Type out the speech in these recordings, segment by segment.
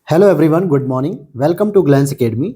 Hello everyone, good morning. Welcome to Glance Academy.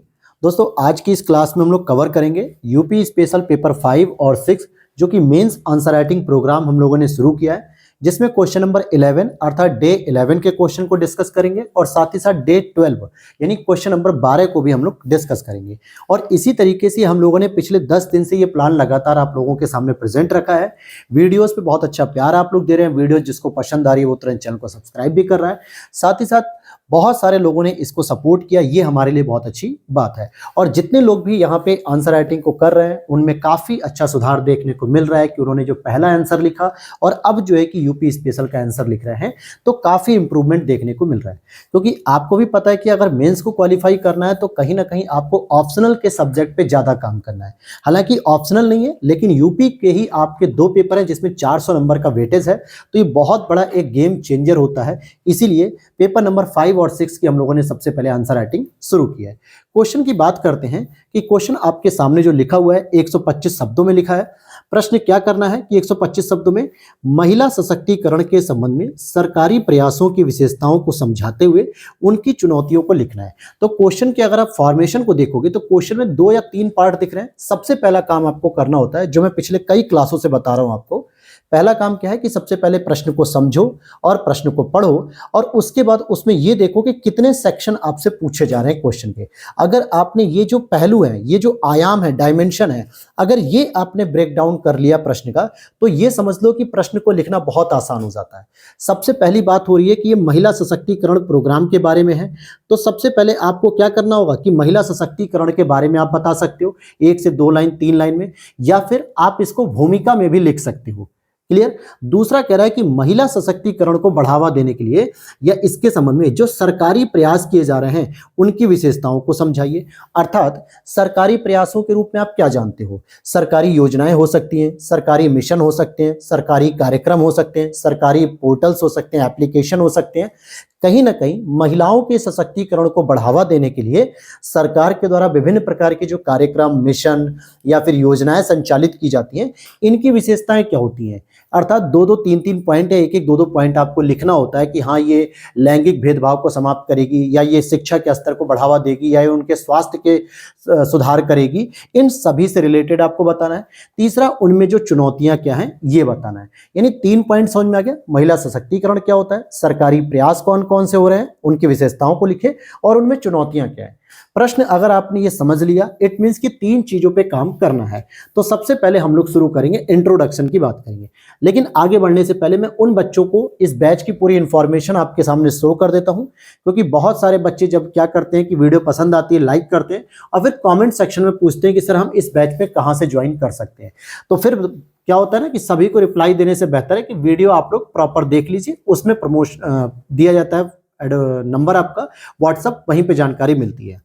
दोस्तों, आज की इस क्लास में हम लोग कवर करेंगे यूपी स्पेशल पेपर 5 और 6 जो कि मेंस आंसर राइटिंग प्रोग्राम हम लोगों ने शुरू किया है, जिसमें क्वेश्चन नंबर 11 अर्थात डे 11 के क्वेश्चन को डिस्कस करेंगे और साथ ही साथ डे 12 यानी क्वेश्चन नंबर 12 को भी हम लोग डिस्कस करेंगे। और इसी तरीके से हम लोगों ने पिछले 10 दिन से ये प्लान लगातार आप लोगों के सामने प्रेजेंट रखा है। वीडियोस पे बहुत अच्छा प्यार आप लोग दे रहे हैं। वीडियो जिसको पसंद आ रही है वो तुरंत चैनल को सब्सक्राइब भी कर रहा है। साथ ही साथ बहुत सारे लोगों ने इसको सपोर्ट किया, ये हमारे लिए बहुत अच्छी बात है। और जितने लोग भी यहाँ पे आंसर राइटिंग को कर रहे हैं उनमें काफी अच्छा सुधार देखने को मिल रहा है कि उन्होंने जो पहला आंसर लिखा और अब जो है कि यूपी स्पेशल का आंसर लिख रहे हैं, तो काफी इंप्रूवमेंट देखने को मिल रहा है। क्योंकि आपको भी पता है कि अगर मेंस को क्वालिफाई करना है तो कहीं ना कहीं आपको ऑप्शनल के सब्जेक्ट पे ज्यादा काम करना है। हालांकि ऑप्शनल नहीं है, लेकिन यूपी के ही आपके 2 पेपर हैं जिसमें 400 नंबर का वेटेज है, तो ये बहुत बड़ा एक गेम चेंजर होता है। इसीलिए पेपर नंबर 5 और 6 की हम लोगों ने सबसे पहले आंसर राइटिंग शुरू किया है। क्वेश्चन की बात करते हैं कि क्वेश्चन आपके सामने जो लिखा हुआ है 125 शब्दों में लिखा है। प्रश्न क्या करना है कि 125 शब्दों में महिला सशक्तिकरण के संबंध में सरकारी प्रयासों की विशेषताओं को समझाते हुए उनकी चुनौतियों को लिखना है। तो क्वेश्चन के अगर आप फॉर्मेशन को देखोगे तो क्वेश्चन में 2 या 3 पार्ट दिख रहे हैं। सबसे पहला काम आपको करना होता है, जो मैं पिछले कई क्लासों से बता रहा हूं आपको। पहला काम क्या है कि सबसे पहले प्रश्न को समझो और प्रश्न को पढ़ो और उसके बाद उसमें ये देखो कि कितने सेक्शन आपसे पूछे जा रहे हैं क्वेश्चन के। अगर आपने ये जो पहलू है, ये जो आयाम है, डायमेंशन है, अगर ये आपने ब्रेक डाउन कर लिया प्रश्न का, तो ये समझ लो कि प्रश्न को लिखना बहुत आसान हो जाता है। सबसे पहली बात हो रही है कि ये महिला सशक्तिकरण प्रोग्राम के बारे में है। तो सबसे पहले आपको क्या करना होगा कि महिला सशक्तिकरण के बारे में आप बता सकते हो 1 से 2 लाइन, 3 लाइन में, या फिर आप इसको भूमिका में भी लिख सकते हो। क्लियर। दूसरा कह रहा है कि महिला सशक्तिकरण को बढ़ावा देने के लिए या इसके संबंध में जो सरकारी प्रयास किए जा रहे हैं उनकी विशेषताओं को समझाइए। अर्थात सरकारी प्रयासों के रूप में आप क्या जानते हो? सरकारी योजनाएं हो सकती हैं, सरकारी मिशन हो सकते हैं, सरकारी कार्यक्रम हो सकते हैं, सरकारी पोर्टल्स हो सकते हैं, एप्लीकेशन हो सकते हैं। कहीं ना कहीं महिलाओं के सशक्तिकरण को बढ़ावा देने के लिए सरकार के द्वारा विभिन्न प्रकार के जो कार्यक्रम, मिशन या फिर योजनाएं संचालित की जाती हैं, इनकी विशेषताएं क्या होती हैं। अर्थात 2-2, 3-3 पॉइंट है, 1-1, 2-2 पॉइंट आपको लिखना होता है कि हाँ, ये लैंगिक भेदभाव को समाप्त करेगी, या ये शिक्षा के स्तर को बढ़ावा देगी, या ये उनके स्वास्थ्य के सुधार करेगी। इन सभी से रिलेटेड आपको बताना है। तीसरा, उनमें जो चुनौतियां क्या हैं ये बताना है। यानी 3 पॉइंट समझ में आ गया। महिला सशक्तिकरण क्या होता है, सरकारी प्रयास कौन कौन से हो रहे हैं, उनकी विशेषताओं को लिखे और उनमें चुनौतियां क्या है। प्रश्न अगर आपने ये समझ लिया, इट मींस कि 3 चीजों पे काम करना है। तो सबसे पहले हम लोग शुरू करेंगे, इंट्रोडक्शन की बात करेंगे। लेकिन आगे बढ़ने से पहले मैं उन बच्चों को इस बैच की पूरी इंफॉर्मेशन आपके सामने शो कर देता हूं, क्योंकि बहुत सारे बच्चे जब क्या करते हैं कि वीडियो पसंद आती है, लाइक करते हैं और फिर कमेंट सेक्शन में पूछते हैं कि सर हम इस बैच पे कहां से ज्वाइन कर सकते हैं। तो फिर क्या होता है ना कि सभी को रिप्लाई देने से बेहतर है कि वीडियो आप लोग प्रॉपर देख लीजिए। उसमें प्रमोशन दिया जाता है, नंबर आपका व्हाट्सएप, वहीं पे जानकारी मिलती है।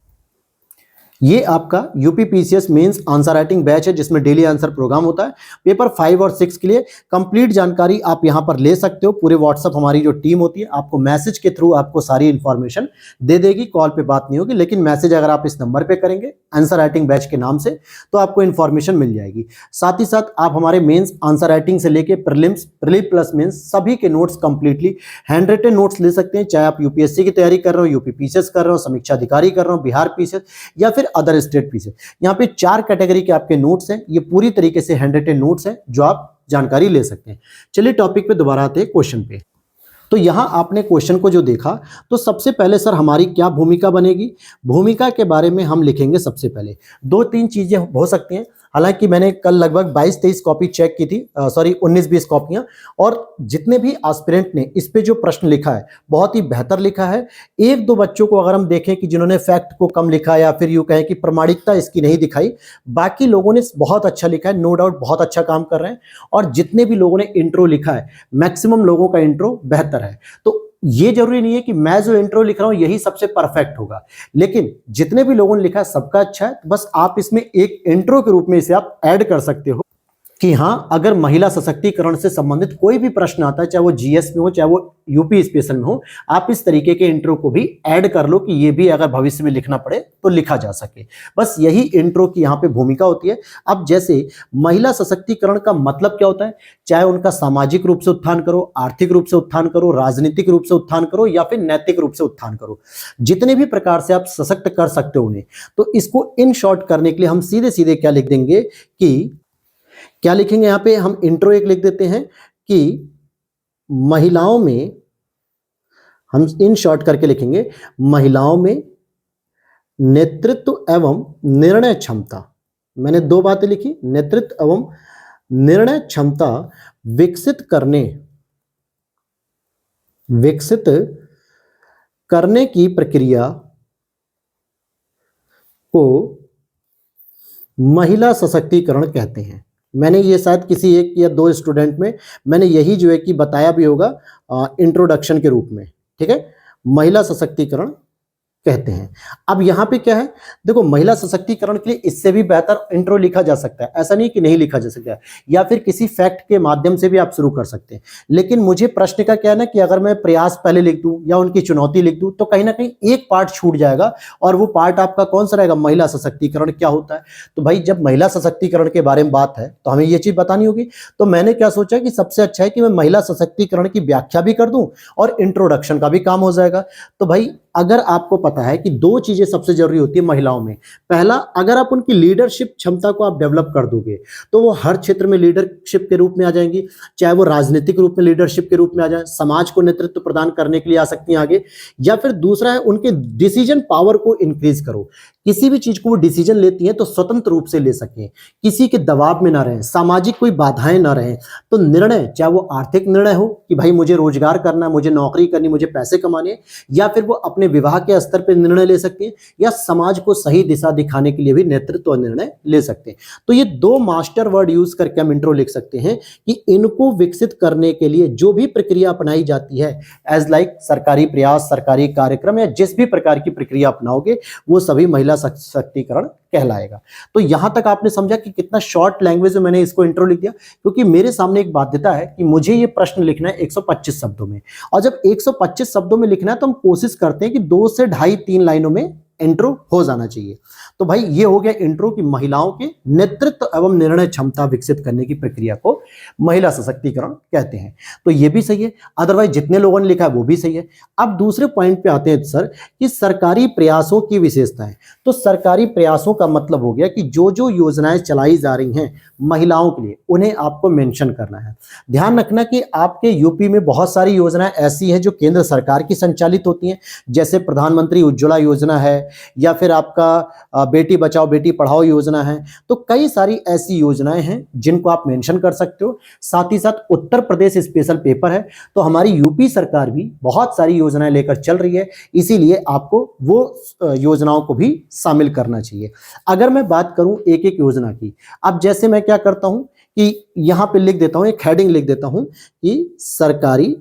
ये आपका UP PCS mains answer writing batch है, जिसमें डेली आंसर प्रोग्राम होता है। पेपर 5 और 6 के लिए कंप्लीट जानकारी आप यहां पर ले सकते हो। पूरे व्हाट्सएप हमारी जो टीम होती है आपको मैसेज के थ्रू आपको सारी इंफॉर्मेशन दे देगी। कॉल पे बात नहीं होगी, लेकिन मैसेज अगर आप इस नंबर पे करेंगे आंसर राइटिंग बैच के नाम से, तो आपको इंफॉर्मेशन मिल जाएगी। साथ ही साथ आप हमारे मेंस आंसर राइटिंग से लेके प्रीलिम्स, प्रीली प्लस मेंस सभी के notes completely handwritten notes ले सकते हैं। चाहे आप यूपीएससी की तैयारी कर रहे हो, यूपी पीसीएस कर रहे हो, समीक्षा अधिकारी कर रहे हो, बिहार पीसीएस या फिर अदर स्टेट पीसीएस, यहाँ पे 4 कैटेगरी के आपके नोट्स हैं। ये पूरी तरीके से हैंड रिटन नोट्स हैं जो आप जानकारी ले सकते हैं। चलिए टॉपिक पे दोबारा आते हैं, क्वेश्चन पे। तो यहां आपने क्वेश्चन को जो देखा, तो सबसे पहले सर हमारी क्या भूमिका बनेगी। भूमिका के बारे में हम लिखेंगे सबसे पहले 2-3 चीजें हो सकती हैं। हालांकि मैंने कल लगभग 22-23 कॉपी चेक की थी, सॉरी 19-20 कॉपियां, और जितने भी एस्पिरेंट ने इस पे जो प्रश्न लिखा है बहुत ही बेहतर लिखा है। 1-2 बच्चों को अगर हम देखें कि जिन्होंने फैक्ट को कम लिखा या फिर यूं कहें कि प्रमाणिकता इसकी नहीं दिखाई, बाकी लोगों ने बहुत अच्छा लिखा है, नो डाउट बहुत अच्छा काम कर रहे हैं। और जितने भी लोगों ने इंट्रो लिखा है, मैक्सिमम लोगों का इंट्रो बेहतर है। तो ये जरूरी नहीं है कि मैं जो इंट्रो लिख रहा हूं यही सबसे परफेक्ट होगा, लेकिन जितने भी लोगों ने लिखा है सबका अच्छा है। बस आप इसमें एक इंट्रो के रूप में इसे आप ऐड कर सकते हो। कि हाँ, अगर महिला सशक्तिकरण से संबंधित कोई भी प्रश्न आता है, चाहे वो जीएस में हो, चाहे वो यूपी स्पेशल में हो, आप इस तरीके के इंट्रो को भी ऐड कर लो कि ये भी अगर भविष्य में लिखना पड़े तो लिखा जा सके। बस यही इंट्रो की यहाँ पे भूमिका होती है। अब जैसे महिला सशक्तिकरण का मतलब क्या होता है, चाहे उनका सामाजिक रूप से उत्थान करो, आर्थिक रूप से उत्थान करो, राजनीतिक रूप से उत्थान करो या फिर नैतिक रूप से उत्थान करो, जितने भी प्रकार से आप सशक्त कर सकते हो उन्हें, तो इसको इन शॉर्ट करने के लिए हम सीधे सीधे क्या लिख देंगे कि क्या लिखेंगे, यहां पे हम इंट्रो एक लिख देते हैं कि महिलाओं में, हम इन शॉर्ट करके लिखेंगे, महिलाओं में नेतृत्व एवं निर्णय क्षमता। मैंने दो बातें लिखी, नेतृत्व एवं निर्णय क्षमता विकसित करने की प्रक्रिया को महिला सशक्तिकरण कहते हैं। मैंने ये शायद किसी एक या दो स्टूडेंट में मैंने यही जो है कि बताया भी होगा इंट्रोडक्शन के रूप में, ठीक है, महिला सशक्तिकरण कहते हैं। अब यहाँ पे क्या है, देखो महिला सशक्तिकरण के लिए इससे भी बेहतर इंट्रो लिखा जा सकता है, ऐसा नहीं कि नहीं लिखा जा सकता है, या फिर किसी फैक्ट के माध्यम से भी आप शुरू कर सकते हैं। लेकिन मुझे प्रश्न का क्या है ना कि अगर मैं प्रयास पहले लिख दूं या उनकी चुनौती लिख दूं तो कहीं ना कहीं एक पार्ट छूट जाएगा, और वो पार्ट आपका कौन सा रहेगा, महिला सशक्तिकरण क्या होता है। तो भाई जब महिला सशक्तिकरण के बारे में बात है तो हमें ये चीज बतानी होगी। तो मैंने क्या सोचा कि सबसे अच्छा है कि मैं महिला सशक्तिकरण की व्याख्या भी कर दूं और इंट्रोडक्शन का भी काम हो जाएगा। तो भाई अगर आपको पता है कि दो चीजें सबसे जरूरी होती है महिलाओं में, पहला, अगर आप उनकी लीडरशिप क्षमता को आप डेवलप कर दोगे तो वो हर क्षेत्र में लीडरशिप के रूप में आ जाएंगी, चाहे वो राजनीतिक रूप में लीडरशिप के रूप में आ जाए, समाज को नेतृत्व प्रदान करने के लिए आ सकती हैं आगे, या फिर दूसरा है उनके डिसीजन पावर को इंक्रीज करो, किसी भी चीज को वो डिसीजन लेती हैं तो स्वतंत्र रूप से ले सकें, किसी के दबाव में ना रहें, सामाजिक कोई बाधाएं ना रहें। तो निर्णय, चाहे वो आर्थिक निर्णय हो कि भाई मुझे रोजगार करना है, मुझे नौकरी करनी, मुझे पैसे कमाने, या फिर वो अपने विवाह के स्तर पर निर्णय ले सकते हैं, या समाज को सही दिशा दिखाने के लिए भी नेतृत्व और निर्णय ले सकते हैं। तो ये दो मास्टर वर्ड यूज करके हम इंट्रो लिख सकते हैं कि इनको विकसित करने के लिए जो भी प्रक्रिया अपनाई जाती है, एज लाइक सरकारी प्रयास, सरकारी कार्यक्रम, या जिस भी प्रकार की प्रक्रिया अपनाओगे वो सभी महिला सशक्तिकरण कहलाएगा। तो यहां तक आपने समझा कि कितना शॉर्ट लैंग्वेज में मैंने इसको इंट्रो लिख दिया, क्योंकि मेरे सामने एक बाध्यता है कि मुझे ये प्रश्न लिखना है 125 शब्दों में, और जब 125 शब्दों में लिखना है तो हम कोशिश करते हैं कि 2 से ढाई 3 लाइनों में इंट्रो हो जाना चाहिए। तो भाई ये हो गया इंट्रो की महिलाओं के नेतृत्व एवं निर्णय क्षमता विकसित करने की प्रक्रिया को महिला सशक्तिकरण कहते हैं। तो ये भी सही है, अदरवाइज जितने लोगों ने लिखा है वो भी सही है। अब दूसरे पॉइंट पे आते हैं सर कि सरकारी प्रयासों की विशेषताएं। तो सरकारी प्रयासों का मतलब हो गया कि जो जो योजनाएं चलाई जा रही हैं महिलाओं के लिए उन्हें आपको मेंशन करना है। ध्यान रखना कि आपके यूपी में बहुत सारी योजनाएं ऐसी हैं जो केंद्र सरकार की संचालित होती हैं, जैसे प्रधानमंत्री उज्ज्वला योजना है, या फिर आपका बेटी बचाओ बेटी पढ़ाओ योजना है। तो कई सारी ऐसी योजनाएं हैं जिनको आप मेंशन कर सकते हो। साथ ही साथ उत्तर प्रदेश स्पेशल पेपर है, तो हमारी यूपी सरकार भी बहुत सारी योजनाएं लेकर चल रही है, इसीलिए आपको वो योजनाओं को भी शामिल करना चाहिए। अगर मैं बात करूं एक एक योजना की, अब जैसे मैं क्या करता हूं कि यहां पे लिख देता हूं, एक हेडिंग लिख देता हूं कि सरकारी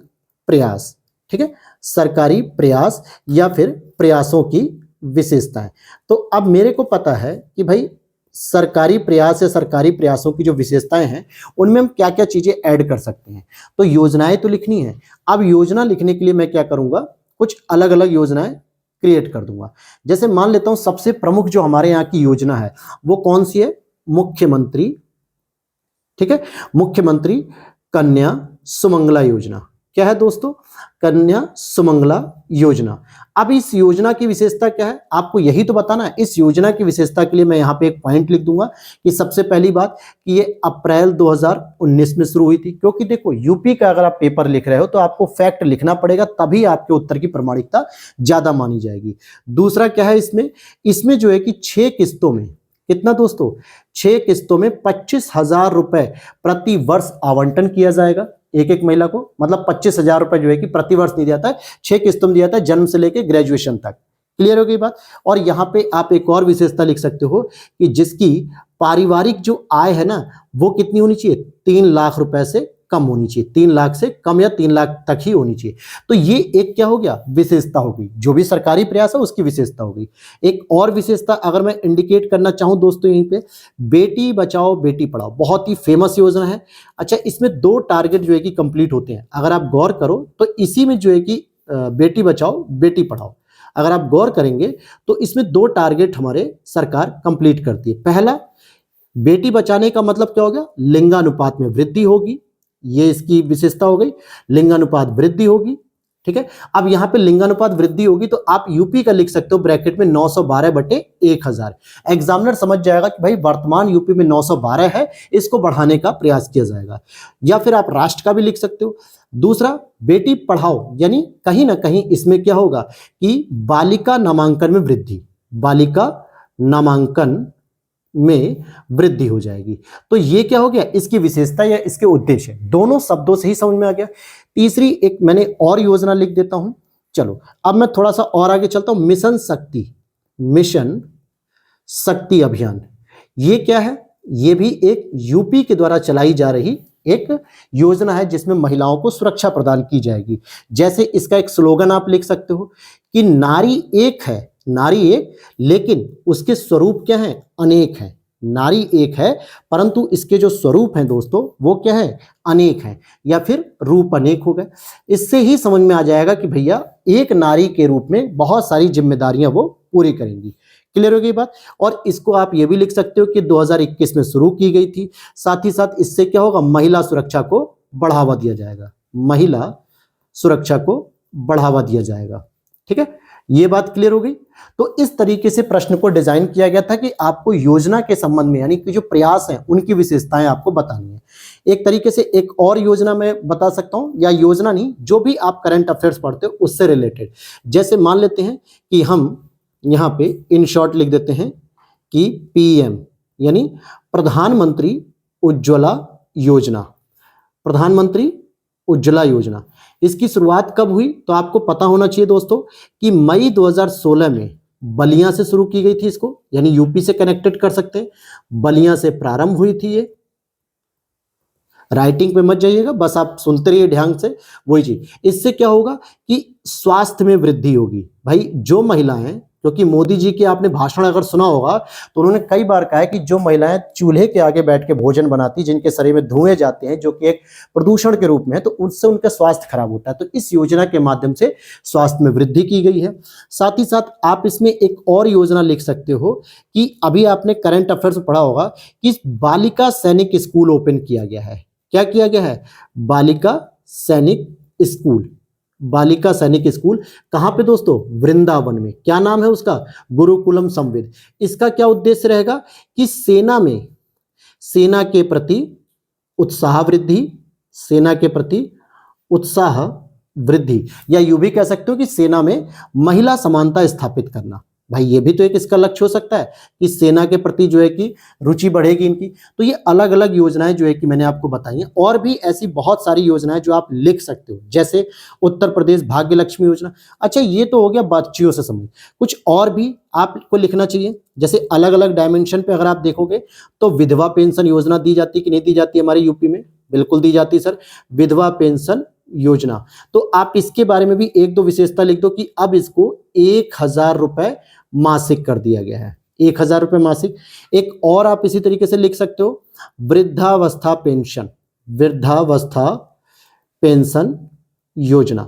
प्रयास, ठीक है, सरकारी प्रयास या फिर प्रयासों की विशेषताएं। तो अब मेरे को पता है कि भाई सरकारी प्रयास या सरकारी प्रयासों की जो विशेषताएं हैं उनमें हम क्या क्या चीजें ऐड कर सकते हैं। तो योजनाएं तो लिखनी है। अब योजना लिखने के लिए मैं क्या करूंगा, कुछ अलग अलग योजनाएं क्रिएट कर दूंगा। जैसे मान लेता हूं सबसे प्रमुख जो हमारे यहाँ की योजना है वो कौन सी है, मुख्यमंत्री, ठीक है, मुख्यमंत्री कन्या सुमंगला योजना। क्या है दोस्तों, कन्या सुमंगला योजना। अब इस योजना की विशेषता क्या है, आपको यही तो बताना है। इस योजना की विशेषता के लिए मैं यहाँ पे एक पॉइंट लिख दूंगा कि सबसे पहली बात कि ये अप्रैल 2019 में शुरू हुई थी, क्योंकि देखो यूपी का अगर आप पेपर लिख रहे हो तो आपको फैक्ट लिखना पड़ेगा, तभी आपके उत्तर की प्रामाणिकता ज्यादा मानी जाएगी। दूसरा क्या है इसमें जो है कि 6 किस्तों में, कितना दोस्तों, 6 किस्तों में 25,000 रुपए प्रति वर्ष आवंटन किया जाएगा एक एक महिला को। मतलब 25,000 रुपए जो है कि प्रति वर्ष नहीं दिया जाता है, 6 किस्तों में दिया जाता है, जन्म से लेकर ग्रेजुएशन तक। क्लियर हो गई बात। और यहाँ पे आप एक और विशेषता लिख सकते हो कि जिसकी पारिवारिक जो आय है ना वो कितनी होनी चाहिए, 3 लाख रुपए से कम होनी चाहिए, 3 लाख से कम या 3 लाख तक ही होनी चाहिए। तो ये एक क्या हो गया, विशेषता हो गई, जो भी सरकारी प्रयास है उसकी विशेषता हो गई। एक और विशेषता अगर मैं इंडिकेट करना चाहूं दोस्तों, यहीं पे बेटी बचाओ बेटी पढ़ाओ बहुत ही फेमस योजना है। अच्छा, इसमें 2 टारगेट जो है कि कंप्लीट होते हैं। अगर आप गौर करो तो इसी में जो है कि बेटी बचाओ बेटी पढ़ाओ, अगर आप गौर करेंगे तो इसमें 2 टारगेट हमारे सरकार कंप्लीट करती है। पहला, बेटी बचाने का मतलब क्या हो गया, लिंगानुपात में वृद्धि होगी, ये इसकी विशेषता हो गई, लिंगानुपात वृद्धि होगी। ठीक है, अब यहां पे लिंगानुपात वृद्धि होगी तो आप यूपी का लिख सकते हो ब्रैकेट में 912/1000। एग्जामिनर समझ जाएगा कि भाई वर्तमान यूपी में 912 है, इसको बढ़ाने का प्रयास किया जाएगा। या फिर आप राष्ट्र का भी लिख सकते हो। दूसरा, बेटी पढ़ाओ, यानी कहीं ना कहीं इसमें क्या होगा कि बालिका नामांकन में वृद्धि, बालिका नामांकन में वृद्धि हो जाएगी। तो ये क्या हो गया, इसकी विशेषता या इसके उद्देश्य, दोनों शब्दों से ही समझ में आ गया। तीसरी एक मैंने और योजना लिख देता हूं। चलो अब मैं थोड़ा सा और आगे चलता हूं। मिशन शक्ति, मिशन शक्ति अभियान, ये क्या है, ये भी एक यूपी के द्वारा चलाई जा रही एक योजना है जिसमें महिलाओं को सुरक्षा प्रदान की जाएगी। जैसे इसका एक स्लोगन आप लिख सकते हो कि नारी एक है, नारी एक, लेकिन उसके स्वरूप क्या हैं, अनेक हैं। नारी एक है परंतु इसके जो स्वरूप हैं दोस्तों वो क्या है, अनेक हैं, या फिर रूप अनेक हो गए। इससे ही समझ में आ जाएगा कि भैया एक नारी के रूप में बहुत सारी जिम्मेदारियां वो पूरी करेंगी। क्लियर हो गई बात। और इसको आप ये भी लिख सकते हो कि 2021 में शुरू की गई थी। साथ ही साथ इससे क्या होगा, महिला सुरक्षा को बढ़ावा दिया जाएगा, महिला सुरक्षा को बढ़ावा दिया जाएगा। ठीक है, ये बात क्लियर हो गई। तो इस तरीके से प्रश्न को डिजाइन किया गया था कि आपको योजना के संबंध में यानी कि जो प्रयास हैं उनकी विशेषताएं आपको बतानी है। एक तरीके से एक और योजना मैं बता सकता हूं, या योजना नहीं, जो भी आप करंट अफेयर्स पढ़ते हो उससे रिलेटेड। जैसे मान लेते हैं कि हम यहाँ पे इन शॉर्ट लिख देते हैं कि पीएम यानी प्रधानमंत्री उज्ज्वला योजना, प्रधानमंत्री उज्ज्वला योजना, इसकी शुरुआत कब हुई तो आपको पता होना चाहिए दोस्तों कि मई 2016 में बलिया से शुरू की गई थी। इसको यानी यूपी से कनेक्टेड कर सकते हैं, बलिया से प्रारंभ हुई थी। ये राइटिंग पे मत जाइएगा, बस आप सुनते रहिए ध्यान से, वही चीज। इससे क्या होगा कि स्वास्थ्य में वृद्धि होगी। भाई जो महिलाएं, क्योंकि मोदी जी के आपने भाषण अगर सुना होगा तो उन्होंने कई बार कहा है कि जो महिलाएं चूल्हे के आगे बैठ के भोजन बनाती, जिनके शरीर में धुएं जाते हैं जो कि एक प्रदूषण के रूप में है, तो उससे उनका स्वास्थ्य खराब होता है। तो इस योजना के माध्यम से स्वास्थ्य में वृद्धि की गई है। साथ ही साथ आप इसमें एक और योजना लिख सकते हो कि अभी आपने करंट अफेयर्स में पढ़ा होगा कि बालिका सैनिक स्कूल ओपन किया गया है। क्या किया गया है, बालिका सैनिक स्कूल, बालिका सैनिक स्कूल कहां पे दोस्तों, वृंदावन में। क्या नाम है उसका, गुरुकुलम संविद। इसका क्या उद्देश्य रहेगा कि सेना में, सेना के प्रति उत्साह वृद्धि, सेना के प्रति उत्साह वृद्धि, या यूं भी कह सकते हो कि सेना में महिला समानता स्थापित करना। भाई ये भी तो एक इसका लक्ष्य हो सकता है कि सेना के प्रति जो है कि रुचि बढ़ेगी इनकी। तो ये अलग अलग योजनाएं जो है कि मैंने आपको बताई हैं, और भी ऐसी बहुत सारी योजनाएं जो आप लिख सकते हो, जैसे उत्तर प्रदेश भाग्य लक्ष्मी योजना। अच्छा, ये तो हो गया बच्चियों से संबंधित, कुछ और भी आपको लिखना चाहिए। जैसे अलग अलग डायमेंशन पे अगर आप देखोगे तो विधवा पेंशन योजना दी जाती है कि नहीं दी जाती है हमारे यूपी में, बिल्कुल दी जाती है सर, विधवा पेंशन योजना। तो आप इसके बारे में भी एक दो विशेषता लिख दो कि अब इसको 1000 रुपए मासिक कर दिया गया है, 1000 रुपए मासिक। एक और आप इसी तरीके से लिख सकते हो वृद्धावस्था पेंशन, वृद्धावस्था पेंशन योजना।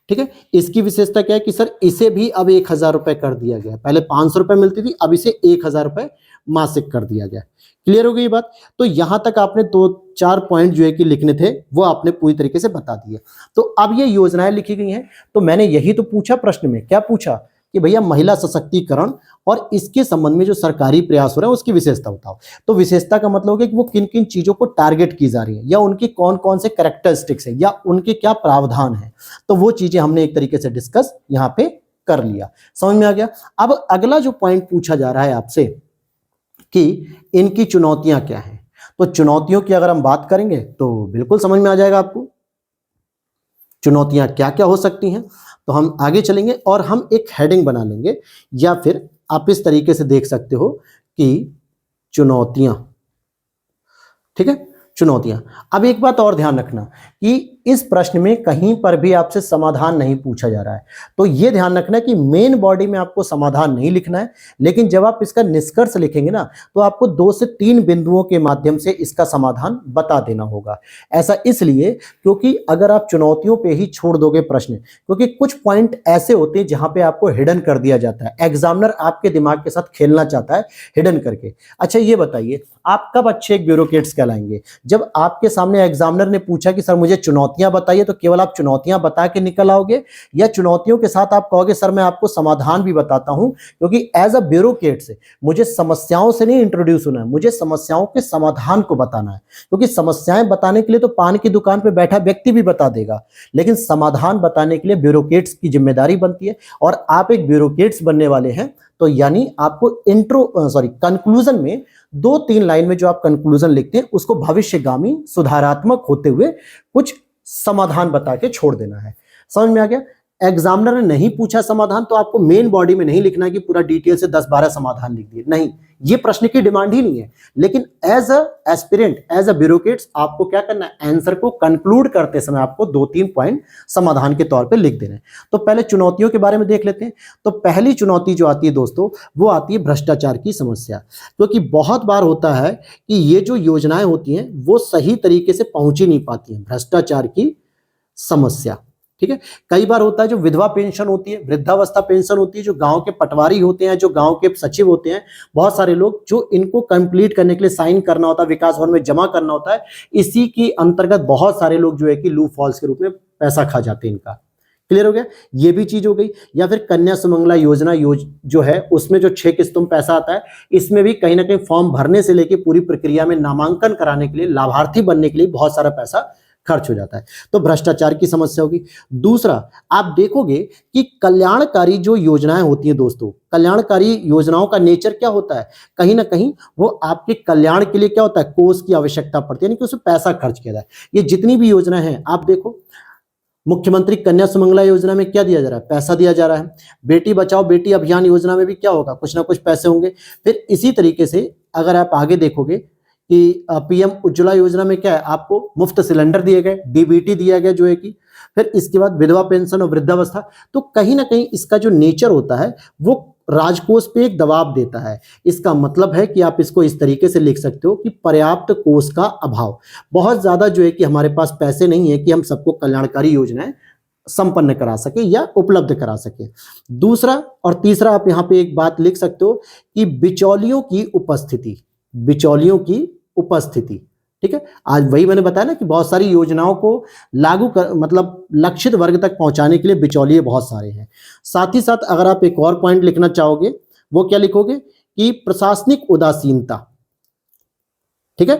ठीक है, इसकी विशेषता क्या है कि सर इसे भी अब 1000 रुपए कर दिया गया है। पहले 500 रुपए मिलती थी, अब इसे 1000 रुपए मासिक कर दिया गया। क्लियर हो गई ये बात। तो यहां तक आपने 2-4 पॉइंट जो है कि लिखने थे वो आपने पूरी तरीके से बता दिए। तो अब ये योजनाएं लिखी गई हैं, तो मैंने यही तो पूछा प्रश्न में, क्या पूछा कि भैया महिला सशक्तिकरण और इसके संबंध में जो सरकारी प्रयास हो रहा है उसकी विशेषता बताओ। तो विशेषता का मतलब है कि वो किन किन चीजों को टारगेट की जा रही है, या उनकी कौन कौन से कैरेक्टरिस्टिक्स है, या उनके क्या प्रावधान है। तो वो चीजें हमने एक तरीके से डिस्कस यहाँ पे कर लिया, समझ में आ गया। अब अगला जो पॉइंट पूछा जा रहा है आपसे कि इनकी चुनौतियां क्या हैं, तो चुनौतियों की अगर हम बात करेंगे तो बिल्कुल समझ में आ जाएगा आपको चुनौतियां क्या क्या हो सकती हैं। तो हम आगे चलेंगे और हम एक हेडिंग बना लेंगे, या फिर आप इस तरीके से देख सकते हो कि चुनौतियां, ठीक है, चुनौतियां। अब एक बात और ध्यान रखना कि इस प्रश्न में कहीं पर भी आपसे समाधान नहीं पूछा जा रहा है, तो यह ध्यान रखना कि मेन बॉडी में आपको समाधान नहीं लिखना है, लेकिन जब आप इसका निष्कर्ष लिखेंगे ना तो आपको 2 से 3 बिंदुओं के माध्यम से इसका समाधान बता देना होगा। ऐसा इसलिए क्योंकि अगर आप चुनौतियों पे ही छोड़ दोगे प्रश्न, क्योंकि कुछ पॉइंट ऐसे होते हैं जहां पे आपको हिडन कर दिया जाता है, एग्जामिनर आपके दिमाग के साथ खेलना चाहता है हिडन करके। अच्छा ये बताइए, आप कब अच्छे एक ब्यूरोक्रेट्स कहलाएंगे? जब आपके सामने एग्जामिनर ने पूछा कि सर मुझे चुनौतियां बताइए, तो केवल आप चुनौतियां बता के निकल आओगे, या चुनौतियों के साथ आप कहोगे सर मैं आपको समाधान भी बताता हूं, क्योंकि एज अ ब्यूरोक्रेट मुझे समस्याओं से नहीं इंट्रोड्यूस होना है, मुझे समस्याओं के समाधान को बताना है। क्योंकि समस्याएं बताने के लिए तो पान की दुकान पर बैठा व्यक्ति भी बता देगा, लेकिन समाधान बताने के लिए ब्यूरोक्रेट्स की जिम्मेदारी बनती है। और आप एक ब्यूरोक्रेट्स बनने वाले हैं, तो यानी आपको कंक्लूजन में 2-3 लाइन में जो आप कंक्लूजन लिखते हैं उसको भविष्यगामी सुधारात्मक होते हुए कुछ समाधान बता के छोड़ देना है। समझ में आ गया? एग्जामिनर ने नहीं पूछा समाधान तो आपको मेन बॉडी में नहीं लिखना है कि पूरा डिटेल से 10-12 समाधान लिख दिए, नहीं, ये प्रश्न की डिमांड ही नहीं है। लेकिन as a aspirant, as a bureaucrats आपको क्या करना है, आंसर को कंक्लूड करते समय आपको 2-3 पॉइंट समाधान के तौर पे लिख देना है। तो पहले चुनौतियों के बारे में देख लेते हैं। तो पहली चुनौती जो आती है दोस्तों, वो आती है भ्रष्टाचार की समस्या। क्योंकि बहुत बार होता है कि ये जो योजनाएं होती हैं वो सही तरीके से पहुंच ही नहीं पाती हैं, भ्रष्टाचार की समस्या। ठीक है, कई बार होता है जो विधवा पेंशन होती है, वृद्धावस्था पेंशन होती है, जो गांव के पटवारी होते हैं, जो गांव के सचिव होते हैं, बहुत सारे लोग जो इनको कंप्लीट करने के लिए साइन करना होता है, विकास भवन में जमा करना होता है, इसी की अंतर्गत बहुत सारे लोग जो है कि लूप हॉल्स के रूप में पैसा खा जाते हैं इनका। क्लियर हो गया? ये भी चीज हो गई। या फिर कन्या सुमंगला योजना जो है उसमें जो 6 किस्तों में पैसा आता है, इसमें भी कहीं ना कहीं फॉर्म भरने से लेकर पूरी प्रक्रिया में नामांकन कराने के लिए, लाभार्थी बनने के लिए बहुत सारा पैसा खर्च हो जाता है। तो भ्रष्टाचार की समस्या होगी। दूसरा, आप देखोगे कि कल्याणकारी जो योजनाएं होती हैं दोस्तों, कल्याणकारी योजनाओं का नेचर क्या होता है, कहीं ना कहीं वो आपके कल्याण के लिए क्या होता है, कोष की आवश्यकता पड़ती है, यानी कि उसमें पैसा खर्च किया जाए। ये जितनी भी योजना है आप देखो, मुख्यमंत्री कन्या सुमंगला योजना में क्या दिया जा रहा है, पैसा दिया जा रहा है। बेटी बचाओ बेटी अभियान योजना में भी क्या होगा, कुछ ना कुछ पैसे होंगे। फिर इसी तरीके से अगर आप आगे देखोगे कि पीएम उज्ज्वला योजना में क्या है, आपको मुफ्त सिलेंडर दिए गए, डीबीटी दिया गया जो है कि, फिर इसके बाद विधवा पेंशन और वृद्धावस्था। तो कहीं ना कहीं इसका जो नेचर होता है वो राजकोष पे एक दबाव देता है। इसका मतलब है कि आप इसको इस तरीके से लिख सकते हो कि पर्याप्त कोष का अभाव, बहुत ज्यादा जो है कि हमारे पास पैसे नहीं है कि हम सबको कल्याणकारी योजनाएं संपन्न करा सके या उपलब्ध करा सके। दूसरा और तीसरा, आप यहाँ पे एक बात लिख सकते हो कि बिचौलियों की उपस्थिति, बिचौलियों की उपस्थिति। ठीक है, आज वही मैंने बताया ना कि बहुत सारी योजनाओं को लागू कर, मतलब लक्षित वर्ग तक पहुंचाने के लिए बिचौलिए बहुत सारे हैं। साथ ही साथ अगर आप एक और पॉइंट लिखना चाहोगे, वो क्या लिखोगे कि प्रशासनिक उदासीनता। ठीक है,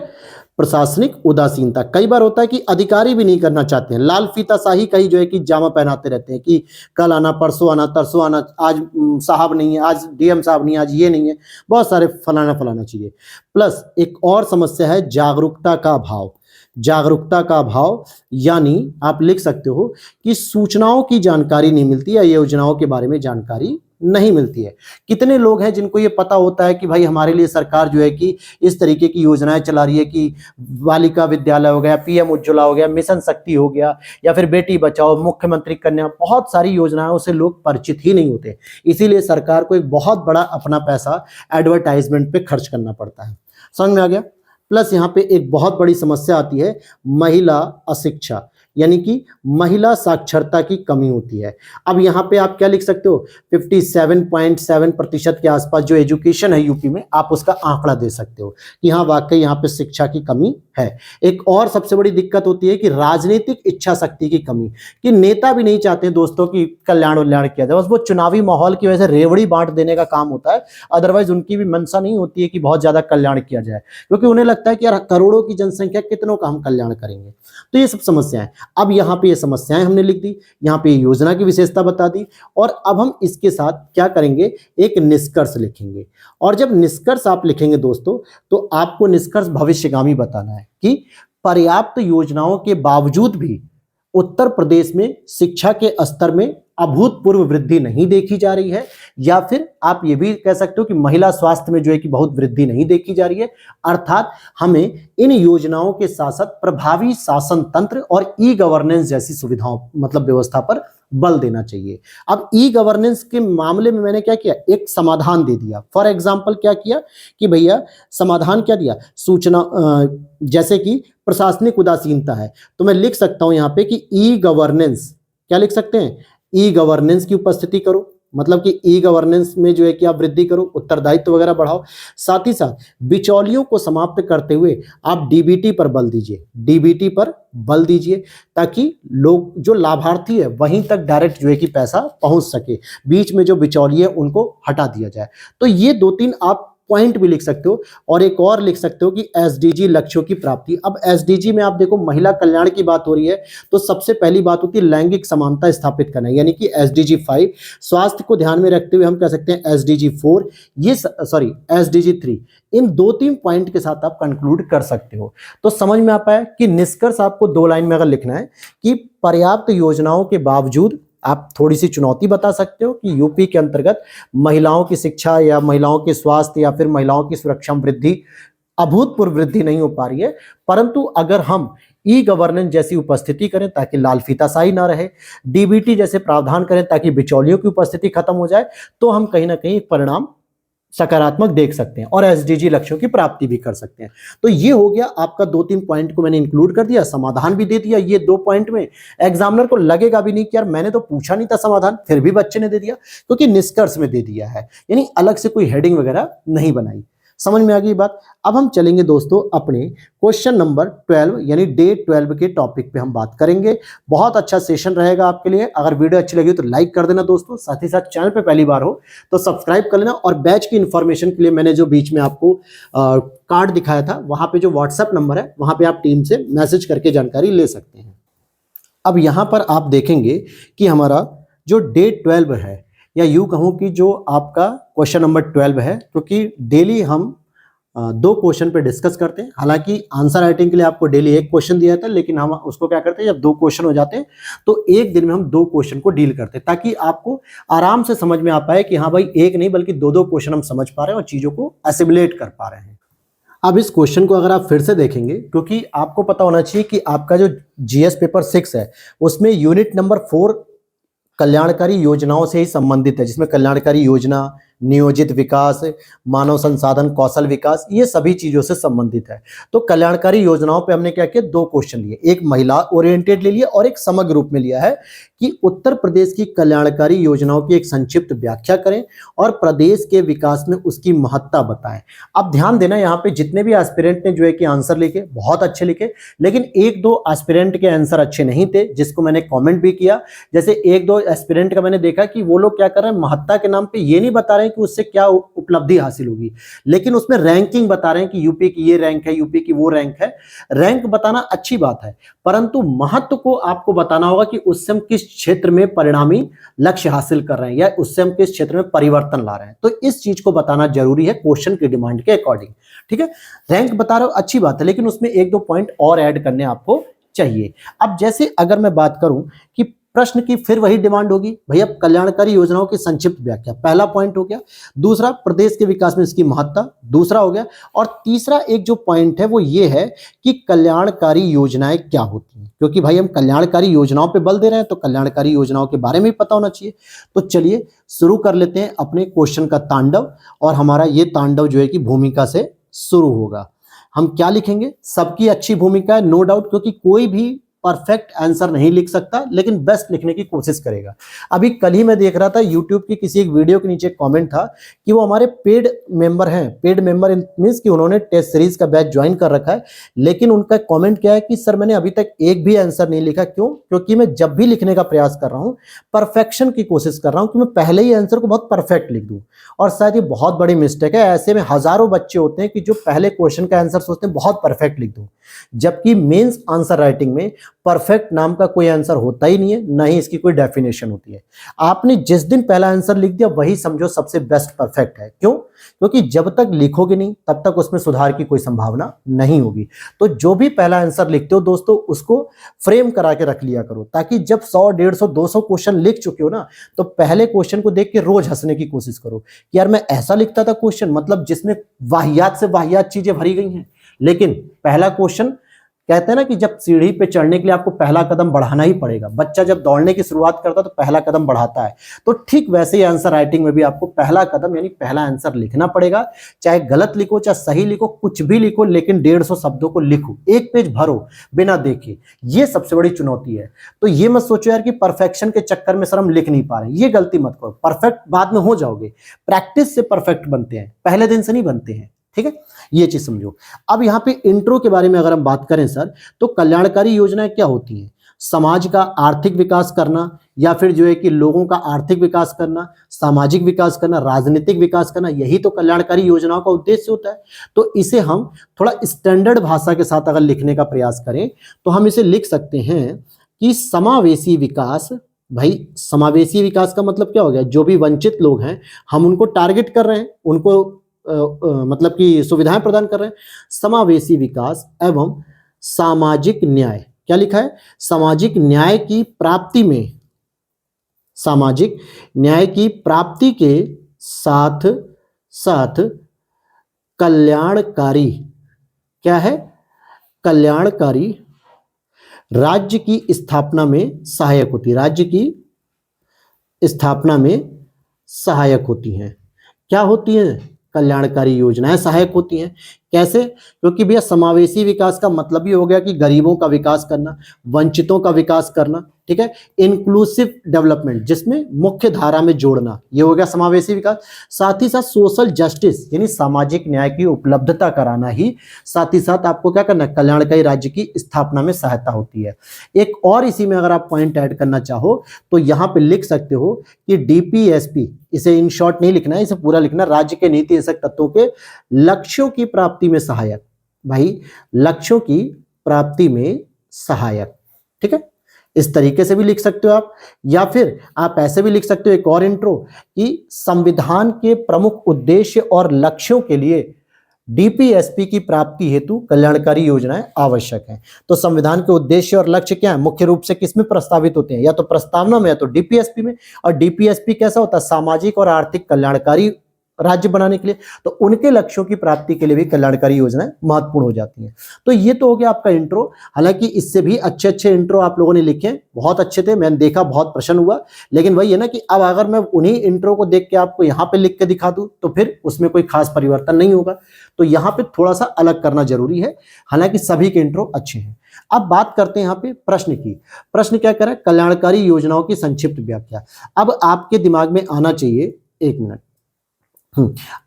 प्रशासनिक उदासीनता। कई बार होता है कि अधिकारी भी नहीं करना चाहते हैं, लाल फीताशाही कहीं जो है कि जामा पहनाते रहते हैं कि कल आना, परसों आना, तरसों आना, आज साहब नहीं है, आज डीएम साहब नहीं है, आज ये नहीं है, बहुत सारे फलाना फलाना चीजें। प्लस एक और समस्या है जागरूकता का अभाव। जागरूकता का अभाव यानी आप लिख सकते हो कि सूचनाओं की जानकारी नहीं मिलती या योजनाओं के बारे में जानकारी नहीं मिलती है। कितने लोग हैं जिनको ये पता होता है कि भाई हमारे लिए सरकार जो है कि इस तरीके की योजनाएं चला रही है कि बालिका विद्यालय हो गया, पीएम उज्ज्वला हो गया, मिशन शक्ति हो गया, या फिर बेटी बचाओ, मुख्यमंत्री कन्या, बहुत सारी योजनाओं से लोग परिचित ही नहीं होते। इसीलिए सरकार को एक बहुत बड़ा अपना पैसा एडवर्टाइजमेंट पे खर्च करना पड़ता है। समझ में आ गया? प्लस यहाँ पे एक बहुत बड़ी समस्या आती है महिला अशिक्षा, यानी कि महिला साक्षरता की कमी होती है। अब यहाँ पे आप क्या लिख सकते हो, 57.7% के आसपास जो एजुकेशन है यूपी में, आप उसका आंकड़ा दे सकते हो कि हाँ वाकई यहाँ पे शिक्षा की कमी है। एक और सबसे बड़ी दिक्कत होती है कि राजनीतिक इच्छा शक्ति की कमी, कि नेता भी नहीं चाहते दोस्तों कि कल्याण उल्याण किया जाए, बस वो चुनावी माहौल की वजह से रेवड़ी बांट देने का काम होता है। अदरवाइज उनकी भी मंशा नहीं होती है कि बहुत ज्यादा कल्याण किया जाए, क्योंकि उन्हें लगता है कि यार करोड़ों की जनसंख्या, कितनों का हम कल्याण करेंगे। तो ये सब समस्याएं, अब यहाँ पे ये समस्याएं हमने लिख दी, यहाँ पे योजना की विशेषता बता दी, और अब हम इसके साथ क्या करेंगे, एक निष्कर्ष लिखेंगे। और जब निष्कर्ष आप लिखेंगे दोस्तों, तो आपको निष्कर्ष भविष्यगामी बताना है कि पर्याप्त योजनाओं के बावजूद भी उत्तर प्रदेश में शिक्षा के स्तर में अभूतपूर्व वृद्धि नहीं देखी जा रही है, या फिर आप ये भी कह सकते हो कि महिला स्वास्थ्य में जो है कि बहुत वृद्धि नहीं देखी जा रही है। अर्थात हमें इन योजनाओं के साथ साथ प्रभावी शासन तंत्र और ई गवर्नेंस जैसी सुविधाओं मतलब व्यवस्था पर बल देना चाहिए। अब ई गवर्नेंस के मामले में मैंने क्या किया, एक समाधान दे दिया। फॉर एग्जांपल क्या किया कि भैया समाधान क्या दिया, सूचना जैसे कि प्रशासनिक उदासीनता है तो मैं लिख सकता हूं यहां पे कि ई गवर्नेंस, क्या लिख सकते हैं, ई गवर्नेंस की उपस्थिति करो, मतलब कि ई गवर्नेंस में जो है कि आप वृद्धि करो, उत्तरदायित्व वगैरह बढ़ाओ। साथ ही साथ बिचौलियों को समाप्त करते हुए आप डीबीटी पर बल दीजिए, डीबीटी पर बल दीजिए, ताकि लोग जो लाभार्थी है वहीं तक डायरेक्ट जो है कि पैसा पहुंच सके, बीच में जो बिचौलिए उनको हटा दिया जाए। तो ये 2-3 आप पॉइंट भी लिख सकते हो, और एक और लिख सकते हो कि एसडीजी लक्ष्यों की प्राप्ति। अब एसडीजी में आप देखो महिला कल्याण की बात हो रही है तो सबसे पहली बात होती है लैंगिक समानता स्थापित करना, यानी कि एसडीजी 5। स्वास्थ्य को ध्यान में रखते हुए हम कह सकते हैं एसडीजी 4, ये सॉरी एसडीजी 3। इन 2-3 पॉइंट के साथ आप कंक्लूड कर सकते हो। तो समझ में आ पाया कि निष्कर्ष आपको 2 लाइन में अगर लिखना है कि पर्याप्त योजनाओं के बावजूद आप थोड़ी सी चुनौती बता सकते हो कि यूपी के अंतर्गत महिलाओं की शिक्षा या महिलाओं के स्वास्थ्य या फिर महिलाओं की सुरक्षा में वृद्धि, अभूतपूर्व वृद्धि नहीं हो पा रही है। परंतु अगर हम ई गवर्नेंस जैसी उपस्थिति करें ताकि लाल फीताशाही ना रहे, डीबीटी जैसे प्रावधान करें ताकि बिचौलियों की उपस्थिति खत्म हो जाए, तो हम कहीं ना कहीं एक परिणाम सकारात्मक देख सकते हैं और एसडीजी लक्ष्यों की प्राप्ति भी कर सकते हैं। तो ये हो गया आपका 2-3 पॉइंट को मैंने इंक्लूड कर दिया, समाधान भी दे दिया। ये 2 पॉइंट में एग्जामिनर को लगेगा भी नहीं कि यार मैंने तो पूछा नहीं था समाधान, फिर भी बच्चे ने दे दिया, क्योंकि निष्कर्ष में दे दिया है, यानी अलग से कोई हेडिंग वगैरह नहीं बनाई। समझ में आ गई बात। अब हम चलेंगे दोस्तों अपने क्वेश्चन नंबर 12 यानी डे 12 के टॉपिक पे हम बात करेंगे। बहुत अच्छा सेशन रहेगा आपके लिए। अगर वीडियो अच्छी लगी तो लाइक कर देना दोस्तों, साथ ही साथ चैनल पे पहली बार हो तो सब्सक्राइब कर लेना। और बैच की इंफॉर्मेशन के लिए मैंने जो बीच में आपको कार्ड दिखाया था वहां पे जो व्हाट्सएप नंबर है वहां पे आप टीम से मैसेज करके जानकारी ले सकते हैं। अब यहां पर आप देखेंगे कि हमारा जो डे 12 है, या यूं कहूं कि जो आपका क्वेश्चन नंबर 12 है, क्योंकि डेली हम 2 क्वेश्चन पे डिस्कस करते हैं। हालांकि आंसर राइटिंग के लिए आपको डेली 1 क्वेश्चन दिया था, लेकिन हम उसको क्या करते हैं, जब 2 क्वेश्चन हो जाते हैं तो एक दिन में हम 2 क्वेश्चन को डील करते हैं, ताकि आपको आराम से समझ में आ पाए कि हाँ भाई एक नहीं बल्कि 2-2 क्वेश्चन हम समझ पा रहे हैं और चीजों को एसिमुलेट कर पा रहे हैं। अब इस क्वेश्चन को अगर आप फिर से देखेंगे, क्योंकि आपको पता होना चाहिए कि आपका जो जीएस पेपर 6 है उसमें यूनिट नंबर 4 कल्याणकारी योजनाओं से ही संबंधित है, जिसमें कल्याणकारी योजना, नियोजित विकास, मानव संसाधन, कौशल विकास, ये सभी चीजों से संबंधित है। तो कल्याणकारी योजनाओं पे हमने क्या किया, 2 क्वेश्चन लिए, एक महिला ओरिएंटेड ले लिया और एक समग्र रूप में लिया है कि उत्तर प्रदेश की कल्याणकारी योजनाओं की एक संक्षिप्त व्याख्या करें और प्रदेश के विकास में उसकी महत्ता बताएं। अब ध्यान देना, यहाँ पे जितने भी एस्पिरेंट ने जो है कि आंसर लिखे बहुत अच्छे लिखे, लेकिन 1-2 एस्पिरेंट के आंसर अच्छे नहीं थे, जिसको मैंने कॉमेंट भी किया। जैसे 1-2 एस्पिरेंट का मैंने देखा कि वो लोग क्या कर रहे हैं, महत्ता के नाम पे ये नहीं बता रहे कि उससे क्या उपलब्धि हासिल होगी, लेकिन उसमें रैंकिंग बता रहे हैं कि यूपी की ये रैंक है, यूपी की वो रैंक है। रैंक बताना अच्छी बात है, परंतु महत्व को आपको बताना होगा कि उससे हम किस क्षेत्र में परिणामी लक्ष्य हासिल कर रहे हैं या उससे हम किस क्षेत्र में परिवर्तन ला रहे हैं। तो इस चीज को बताना जरूरी है क्वेश्चन की डिमांड के अकॉर्डिंग। ठीक है, रैंक बता रहे हो अच्छी बात है, लेकिन उसमें 1-2 पॉइंट और ऐड करने आपको चाहिए। अब जैसे अगर मैं बात करूं कि प्रश्न की फिर वही डिमांड होगी, भैया कल्याणकारी योजनाओं की संक्षिप्त व्याख्या, पहला पॉइंट हो गया। दूसरा, प्रदेश के विकास में इसकी महत्ता, दूसरा हो गया। और तीसरा एक जो पॉइंट है वो ये है कि कल्याणकारी योजनाएं क्या होती हैं, क्योंकि भाई हम कल्याणकारी योजनाओं पे बल दे रहे हैं तो कल्याणकारी योजनाओं के बारे में भी पता होना चाहिए। तो चलिए शुरू कर लेते हैं अपने क्वेश्चन का तांडव, और हमारा ये तांडव जो है कि भूमिका से शुरू होगा। हम क्या लिखेंगे, सबकी अच्छी भूमिका है नो डाउट, क्योंकि कोई भी परफेक्ट आंसर नहीं लिख सकता, लेकिन बेस्ट लिखने की कोशिश करेगा। अभी कल ही मैं देख रहा था यूट्यूब की किसी एक वीडियो के नीचे कमेंट था कि वो हमारे पेड मेंबर हैं, पेड मेंबर मींस कि उन्होंने टेस्ट सीरीज का बैच ज्वाइन कर रखा है, लेकिन उनका कमेंट क्या है कि सर मैंने अभी तक एक भी आंसर नहीं लिखा। क्यों? क्योंकि मैं जब भी लिखने का प्रयास कर रहा हूं परफेक्शन की कोशिश कर रहा हूं कि मैं पहले ही आंसर को बहुत परफेक्ट लिख दूं, और शायद ये बहुत बड़ी मिस्टेक है। ऐसे में हजारों बच्चे होते हैं कि जो पहले क्वेश्चन का आंसर सोचते हैं बहुत परफेक्ट लिख दूं, जबकि मेंस आंसर राइटिंग में परफेक्ट नाम का कोई आंसर होता ही नहीं है, ना ही इसकी कोई डेफिनेशन होती है। आपने जिस दिन पहला आंसर लिख दिया वही समझो सबसे बेस्ट परफेक्ट है। क्यों? क्योंकि जब तक लिखोगे नहीं तब तक उसमें सुधार की कोई संभावना नहीं होगी। तो जो भी पहला आंसर लिखते हो दोस्तों उसको फ्रेम करा के रख लिया करो, ताकि जब 100, 150, 200 क्वेश्चन लिख चुके हो ना तो पहले क्वेश्चन को देख के रोज हंसने की कोशिश करो कि यार मैं ऐसा लिखता था क्वेश्चन, मतलब जिसमें वाहियात से वाहियात चीजें भरी गई हैं। लेकिन पहला क्वेश्चन, कहते हैं ना कि जब सीढ़ी पे चढ़ने के लिए आपको पहला कदम बढ़ाना ही पड़ेगा। बच्चा जब दौड़ने की शुरुआत करता है तो पहला कदम बढ़ाता है, तो ठीक वैसे ही आंसर राइटिंग में भी आपको पहला कदम यानी पहला आंसर लिखना पड़ेगा। चाहे गलत लिखो चाहे सही लिखो, कुछ भी लिखो, लेकिन 150 शब्दों को लिखो, एक पेज भरो बिना देखे। ये सबसे बड़ी चुनौती है। तो ये मत सोचो यार कि परफेक्शन के चक्कर में सर हम लिख नहीं पा रहे, ये गलती मत करो। परफेक्ट बाद में हो जाओगे, प्रैक्टिस से परफेक्ट बनते हैं, पहले दिन से नहीं बनते हैं। ठीक है, ये चीज समझो। अब यहाँ पे इंट्रो के बारे में अगर हम बात करें सर, तो कल्याणकारी योजनाएं क्या होती हैं? समाज का आर्थिक विकास करना, या फिर जो है कि लोगों का आर्थिक विकास करना, सामाजिक विकास करना, राजनीतिक विकास करना, यही तो कल्याणकारी योजनाओं का उद्देश्य होता है। तो इसे हम थोड़ा स्टैंडर्ड भाषा के साथ अगर लिखने का प्रयास करें तो हम इसे लिख सकते हैं कि समावेशी विकास। भाई समावेशी विकास का मतलब क्या हो गया? जो भी वंचित लोग हैं हम उनको टारगेट कर रहे हैं, उनको मतलब कि सुविधाएं प्रदान कर रहे हैं। समावेशी विकास एवं सामाजिक न्याय, क्या लिखा है? सामाजिक न्याय की प्राप्ति में, सामाजिक न्याय की प्राप्ति के साथ साथ कल्याणकारी, क्या है? कल्याणकारी राज्य की स्थापना में सहायक होती है, राज्य की स्थापना में सहायक होती हैं। क्या होती है? कल्याणकारी योजनाएं सहायक होती हैं। कैसे? क्योंकि भैया समावेशी विकास का मतलब ही हो गया कि गरीबों का विकास करना, वंचितों का विकास करना, ठीक है, इंक्लूसिव डेवलपमेंट जिसमें मुख्य धारा में जोड़ना, ये हो गया समावेशी विकास। साथ ही साथ सोशल जस्टिस यानी सामाजिक न्याय की उपलब्धता कराना ही साथ ही साथ आपको क्या करना है? कल्याणकारी राज्य की स्थापना में सहायता होती है। एक और इसी में अगर आप पॉइंट ऐड करना चाहो तो यहां पे लिख सकते हो कि डीपीएसपी, इसे इन शॉर्ट नहीं लिखना है, इसे पूरा लिखना, राज्य के नीति एसक तत्वों के लक्ष्यों की प्राप्ति में सहायक। भाई लक्ष्यों की प्राप्ति में सहायक, ठीक है, इस तरीके से भी लिख सकते हो आप। या फिर आप ऐसे भी लिख सकते हो एक और इंट्रो कि संविधान के प्रमुख उद्देश्य और लक्ष्यों के लिए डीपीएसपी की प्राप्ति हेतु कल्याणकारी योजनाएं आवश्यक हैं। तो संविधान के उद्देश्य और लक्ष्य क्या है? मुख्य रूप से किसमें प्रस्तावित होते हैं? या तो प्रस्तावना में या तो डीपीएसपी में। और डीपीएसपी कैसा होता है? सामाजिक और आर्थिक कल्याणकारी राज्य बनाने के लिए। तो उनके लक्ष्यों की प्राप्ति के लिए भी कल्याणकारी योजनाएं महत्वपूर्ण हो जाती हैं। तो ये तो हो गया आपका इंट्रो। हालांकि इससे भी अच्छे अच्छे इंट्रो आप लोगों ने लिखे, बहुत अच्छे थे, मैंने देखा, बहुत प्रसन्न हुआ। लेकिन वही है ना कि अब अगर मैं उन्हीं इंट्रो को देख के आपको यहाँ पे लिख के दिखा दूं तो फिर उसमें कोई खास परिवर्तन नहीं होगा। तो यहाँ पे थोड़ा सा अलग करना जरूरी है। हालांकि सभी के इंट्रो अच्छे हैं। अब बात करते हैं यहाँ पे प्रश्न की। प्रश्न क्या करें? कल्याणकारी योजनाओं की संक्षिप्त व्याख्या। अब आपके दिमाग में आना चाहिए, एक मिनट,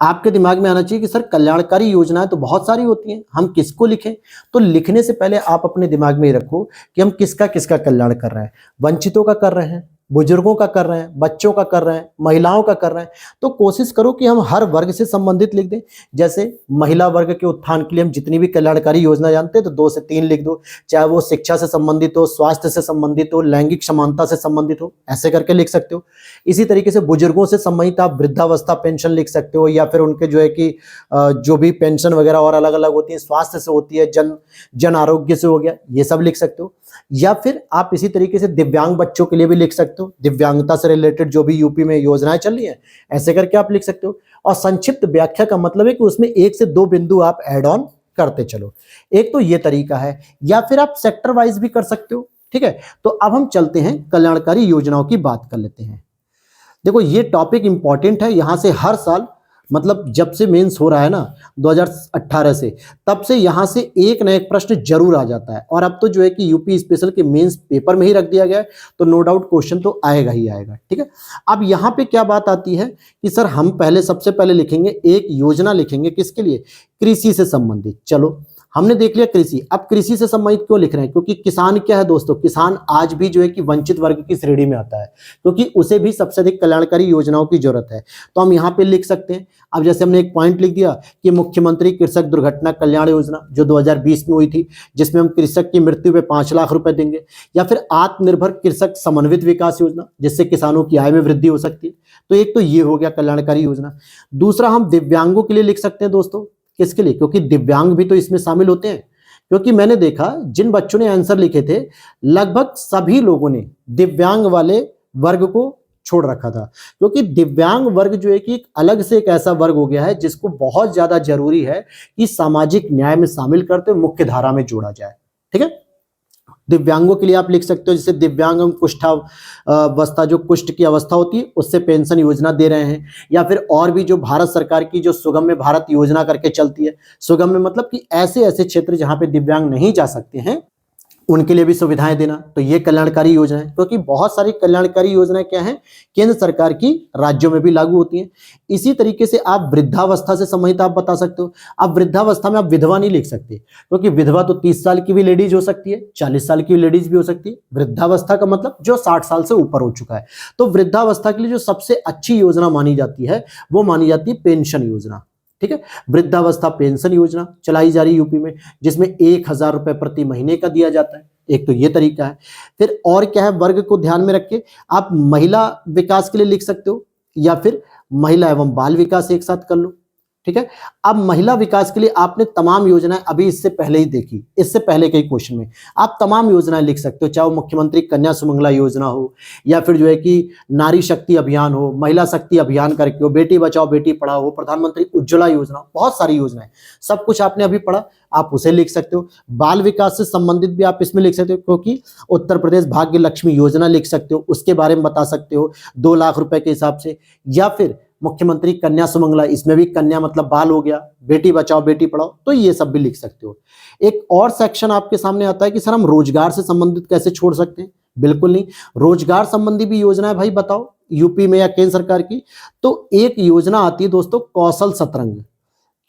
आपके दिमाग में आना चाहिए कि सर कल्याणकारी योजनाएं तो बहुत सारी होती हैं, हम किसको लिखें? तो लिखने से पहले आप अपने दिमाग में ही रखो कि हम किसका किसका कल्याण कर रहे हैं। वंचितों का कर रहे हैं, बुजुर्गों का कर रहे हैं, बच्चों का कर रहे हैं, महिलाओं का कर रहे हैं। तो कोशिश करो कि हम हर वर्ग से संबंधित लिख दें। जैसे महिला वर्ग के उत्थान के लिए हम जितनी भी कल्याणकारी योजना जानते हैं तो 2 से 3 लिख दो, चाहे वो शिक्षा से संबंधित हो, स्वास्थ्य से संबंधित हो, लैंगिक समानता से संबंधित हो, ऐसे करके लिख सकते हो। इसी तरीके से बुजुर्गों से संबंधित आप वृद्धावस्था पेंशन लिख सकते हो, या फिर उनके जो है कि जो भी पेंशन वगैरह और अलग अलग होती है, स्वास्थ्य से होती है, जन आरोग्य से हो गया, ये सब लिख सकते हो। या फिर आप इसी तरीके से दिव्यांग बच्चों के लिए भी लिख सकते हो, दिव्यांगता से रिलेटेड जो भी यूपी में योजनाएं चल रही हैं, ऐसे करके आप लिख सकते हो। और संक्षिप्त व्याख्या का मतलब है कि उसमें 1 से 2 बिंदु आप ऐड ऑन करते चलो। एक तो ये तरीका है, या फिर आप सेक्टर वाइज भी कर सकते हो, ठीक है। तो अब हम चलते हैं कल्याणकारी योजनाओं की बात कर लेते हैं। देखो ये टॉपिक इंपॉर्टेंट है, यहां से हर साल, मतलब जब से मेंस हो रहा है ना 2018 से, तब से यहां से एक ना एक प्रश्न जरूर आ जाता है। और अब तो जो है कि यूपी स्पेशल के मेंस पेपर में ही रख दिया गया है, तो नो डाउट क्वेश्चन तो आएगा ही आएगा, ठीक है। अब यहां पे क्या बात आती है कि सर हम पहले सबसे पहले लिखेंगे एक योजना, लिखेंगे किसके लिए? कृषि से संबंधित। चलो हमने देख लिया कृषि। अब कृषि से संबंधित क्यों लिख रहे हैं? क्योंकि किसान क्या है दोस्तों, किसान आज भी जो है कि वंचित वर्ग की श्रेणी में आता है, क्योंकि उसे भी सबसे अधिक कल्याणकारी योजनाओं की जरूरत है। तो हम यहाँ पे लिख सकते हैं। अब जैसे हमने एक पॉइंट लिख दिया कि मुख्यमंत्री कृषक दुर्घटना कल्याण योजना जो 2020 में हुई थी, जिसमें हम कृषक की मृत्यु पे 5 लाख रुपए देंगे, या फिर आत्मनिर्भर कृषक समन्वित विकास योजना जिससे किसानों की आय में वृद्धि हो सकती है। तो एक तो ये हो गया कल्याणकारी योजना। दूसरा हम दिव्यांगों के लिए लिख सकते हैं दोस्तों। किसके लिए? क्योंकि दिव्यांग भी तो इसमें शामिल होते हैं। क्योंकि मैंने देखा जिन बच्चों ने आंसर लिखे थे लगभग सभी लोगों ने दिव्यांग वाले वर्ग को छोड़ रखा था, क्योंकि दिव्यांग वर्ग जो है कि एक अलग से एक ऐसा वर्ग हो गया है जिसको बहुत ज्यादा जरूरी है कि सामाजिक न्याय में शामिल करते हुए मुख्य धारा में जोड़ा जाए। ठीक है, दिव्यांगों के लिए आप लिख सकते हो जैसे दिव्यांग कुष्ठावस्था, जो कुष्ठ की अवस्था होती है उससे पेंशन योजना दे रहे हैं, या फिर और भी जो भारत सरकार की जो सुगम्य भारत योजना करके चलती है। सुगम्य मतलब कि ऐसे ऐसे क्षेत्र जहां पे दिव्यांग नहीं जा सकते हैं उनके लिए भी सुविधाएं देना। तो ये कल्याणकारी योजना है, क्योंकि बहुत सारी कल्याणकारी योजनाएं क्या हैं, केंद्र सरकार की राज्यों में भी लागू होती हैं। इसी तरीके से आप वृद्धावस्था से संबंधित आप बता सकते हो। अब वृद्धावस्था में आप विधवा नहीं लिख सकते, क्योंकि विधवा तो 30 साल की भी लेडीज हो सकती है, 40 साल की लेडीज भी हो सकती है। वृद्धावस्था का मतलब जो 60 साल से ऊपर हो चुका है। तो वृद्धावस्था के लिए जो सबसे अच्छी योजना मानी जाती है वो मानी जाती है पेंशन योजना। ठीक है, वृद्धावस्था पेंशन योजना चलाई जा रही यूपी में, जिसमें 1,000 रुपए प्रति महीने का दिया जाता है। एक तो ये तरीका है। फिर और क्या है, वर्ग को ध्यान में रख के आप महिला विकास के लिए लिख सकते हो, या फिर महिला एवं बाल विकास एक साथ कर लो। ठीक है, अब महिला विकास के लिए आपने तमाम योजनाएं अभी इससे पहले ही देखी, इससे पहले के क्वेश्चन में आप तमाम योजनाएं लिख सकते हो, चाहे वो मुख्यमंत्री कन्या सुमंगला योजना हो, या फिर जो है कि नारी शक्ति अभियान हो, महिला शक्ति अभियान करके हो, बेटी बचाओ बेटी पढ़ाओ हो, प्रधानमंत्री उज्ज्वला योजना, बहुत सारी योजनाएं, सब कुछ आपने अभी पढ़ा, आप उसे लिख सकते हो। बाल विकास से संबंधित भी आप इसमें लिख सकते हो, क्योंकि उत्तर प्रदेश भाग्य लक्ष्मी योजना लिख सकते हो, उसके बारे में बता सकते हो 2 लाख रुपए के हिसाब से। या फिर मुख्यमंत्री कन्या सुमंगला, इसमें भी कन्या मतलब बाल हो गया, बेटी बचाओ बेटी पढ़ाओ, तो ये सब भी लिख सकते हो। एक और सेक्शन आपके सामने आता है कि सर हम रोजगार से संबंधित कैसे छोड़ सकते हैं? बिल्कुल नहीं, रोजगार संबंधी भी योजना है भाई, बताओ यूपी में या केंद्र सरकार की। तो एक योजना आती है दोस्तों कौशल सतरंग।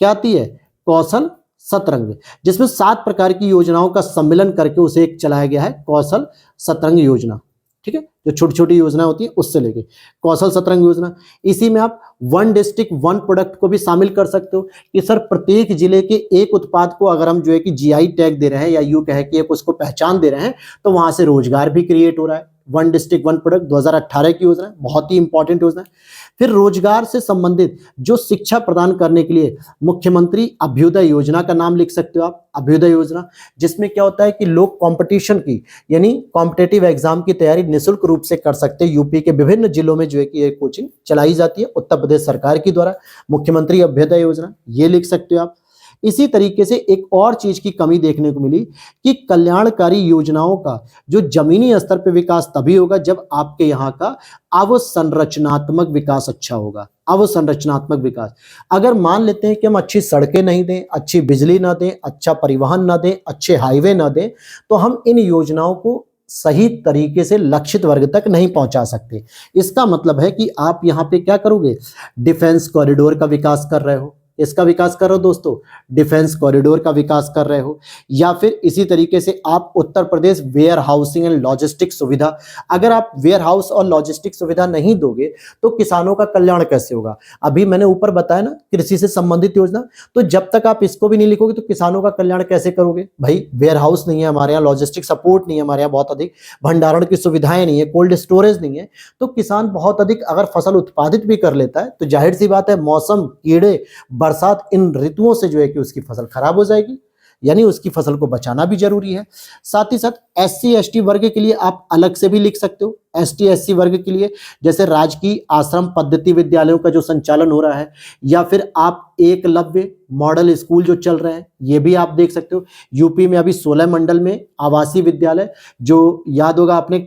क्या आती है? कौशल सतरंग, जिसमें 7 प्रकार की योजनाओं का सम्मिलन करके उसे एक चलाया गया है कौशल सतरंग योजना। ठीक है, जो छोटी छोटी योजना होती है उससे लेके कौशल सतरंग योजना। इसी में आप 1 डिस्ट्रिक्ट 1 प्रोडक्ट को भी शामिल कर सकते हो कि सर प्रत्येक जिले के एक उत्पाद को अगर हम जो है कि जीआई टैग दे रहे हैं, या यूं कहे कि एक उसको पहचान दे रहे हैं, तो वहां से रोजगार भी क्रिएट हो रहा है। 1 डिस्ट्रिक्ट 1 प्रोडक्ट 2018 की योजना है, बहुत ही इंपॉर्टेंट योजना है। फिर रोजगार से संबंधित जो शिक्षा प्रदान करने के लिए मुख्यमंत्री अभ्युदय योजना का नाम लिख सकते हो आप, अभ्युदय योजना, जिसमें क्या होता है कि लोग कंपटीशन की यानी कॉम्पिटेटिव एग्जाम की तैयारी निःशुल्क रूप से कर सकते हैं। यूपी के विभिन्न जिलों में जो है कि ये कोचिंग चलाई जाती है उत्तर प्रदेश सरकार की द्वारा, मुख्यमंत्री अभ्युदय योजना, ये लिख सकते हो आप। इसी तरीके से एक और चीज की कमी देखने को मिली कि कल्याणकारी योजनाओं का जो जमीनी स्तर पर विकास तभी होगा जब आपके यहाँ का अवसंरचनात्मक विकास अच्छा होगा। अवसंरचनात्मक विकास, अगर मान लेते हैं कि हम अच्छी सड़कें नहीं दें, अच्छी बिजली ना दें, अच्छा परिवहन ना दें, अच्छे हाईवे ना दें, तो हम इन योजनाओं को सही तरीके से लक्षित वर्ग तक नहीं पहुंचा सकते। इसका मतलब है कि आप यहाँ पे क्या करोगे, डिफेंस कॉरिडोर का विकास कर रहे हो, इसका विकास कर रहे हो दोस्तों, डिफेंस कॉरिडोर का विकास कर रहे हो, या फिर इसी तरीके से आप Uttar Pradesh where housing and logistic सुविधा, अगर आप वेयर हाउस और लॉजिस्टिक सुविधा नहीं दोगे तो किसानों का कल्याण कैसे होगा? अभी मैंने ऊपर बताया ना कृषि से संबंधित योजना, तो जब तक आप इसको भी नहीं लिखोगे तो किसानों का कल्याण कैसे करोगे? भाई वेयर हाउस नहीं है हमारे यहाँ, लॉजिस्टिक सपोर्ट नहीं है हमारे यहाँ, बहुत अधिक भंडारण की सुविधाएं नहीं है, कोल्ड स्टोरेज नहीं है, तो किसान बहुत अधिक अगर फसल उत्पादित भी कर लेता है तो जाहिर सी बात है मौसम, कीड़े, बरसात, इन ऋतुओं से जो है कि उसकी फसल खराब हो जाएगी, यानी उसकी फसल को बचाना भी जरूरी है। साथ ही साथ एससी एसटी वर्ग के लिए आप अलग से भी लिख सकते हो। एसटी एससी वर्ग के लिए जैसे राजकीय आश्रम पद्धति विद्यालयों का जो संचालन हो रहा है, या फिर आप एकलव्य मॉडल स्कूल जो चल रहे हैं, ये भी आप देख सकते हो। यूपी में अभी 16 मंडल में आवासीय विद्यालय, जो याद होगा आपने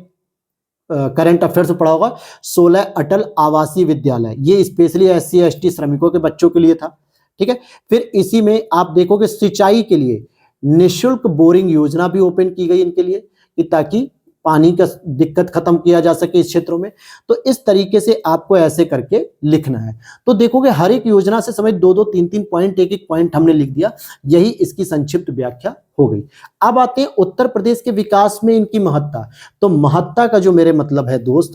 करंट अफेयर्स में पढ़ा होगा, 16 अटल आवासीय विद्यालय, ये स्पेशली एससी एसटी श्रमिकों के बच्चों के लिए था। ठीक है, फिर इसी में आप देखोगे सिंचाई के लिए निःशुल्क बोरिंग योजना भी ओपन की गई इनके लिए, कि ताकि पानी का दिक्कत खत्म किया जा सके इस क्षेत्रों में। तो इस तरीके से आपको ऐसे करके लिखना है। तो देखोगे हर एक योजना से समय 2-2 3-3 पॉइंट, एक-एक पॉइंट हमने लिख दिया, यही इसकी संक्षिप्त व्याख्या हो गई। अब आते हैं उत्तर प्रदेश के विकास में इनकी महत्ता। तो महत्ता का जो मेरे मतलब है दोस्त,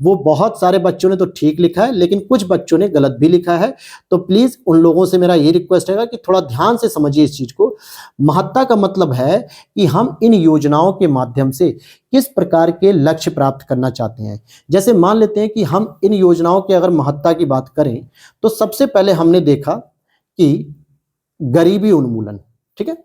वो बहुत सारे बच्चों ने तो ठीक लिखा है, लेकिन कुछ बच्चों ने गलत भी लिखा है। तो प्लीज उन लोगों से मेरा ये रिक्वेस्ट है कि थोड़ा ध्यान से समझिए इस चीज को। महत्ता का मतलब है कि हम इन योजनाओं के माध्यम से किस प्रकार के लक्ष्य प्राप्त करना चाहते हैं। जैसे मान लेते हैं कि हम इन योजनाओं के अगर महत्ता की बात करें, तो सबसे पहले हमने देखा कि गरीबी उन्मूलन, ठीक है।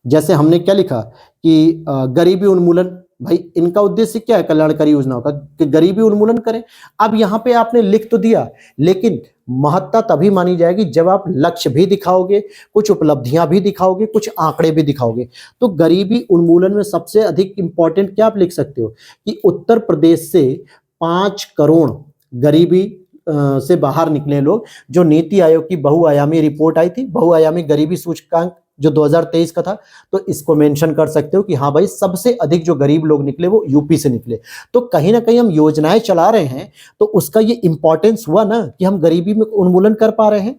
जैसे हमने क्या लिखा कि गरीबी उन्मूलन, भाई इनका उद्देश्य क्या है कल्याणकारी योजनाओं का, कि गरीबी उन्मूलन करें। अब यहां पे आपने लिख तो दिया, लेकिन महत्ता तभी मानी जाएगी जब आप लक्ष्य भी दिखाओगे, कुछ उपलब्धियां भी दिखाओगे, कुछ आंकड़े भी दिखाओगे। तो गरीबी उन्मूलन में सबसे अधिक इंपॉर्टेंट क्या आप लिख सकते हो कि उत्तर प्रदेश से 5 करोड़ गरीबी से बाहर निकले लोग। जो नीति आयोग की बहुआयामी रिपोर्ट आई थी, बहुआयामी गरीबी सूचकांक जो 2023 का था, तो इसको मेंशन कर सकते हो कि हाँ भाई सबसे अधिक जो गरीब लोग निकले वो यूपी से निकले। तो कहीं ना कहीं हम योजनाएं चला रहे हैं, तो उसका ये इंपॉर्टेंस हुआ ना कि हम गरीबी में उन्मूलन कर पा रहे हैं।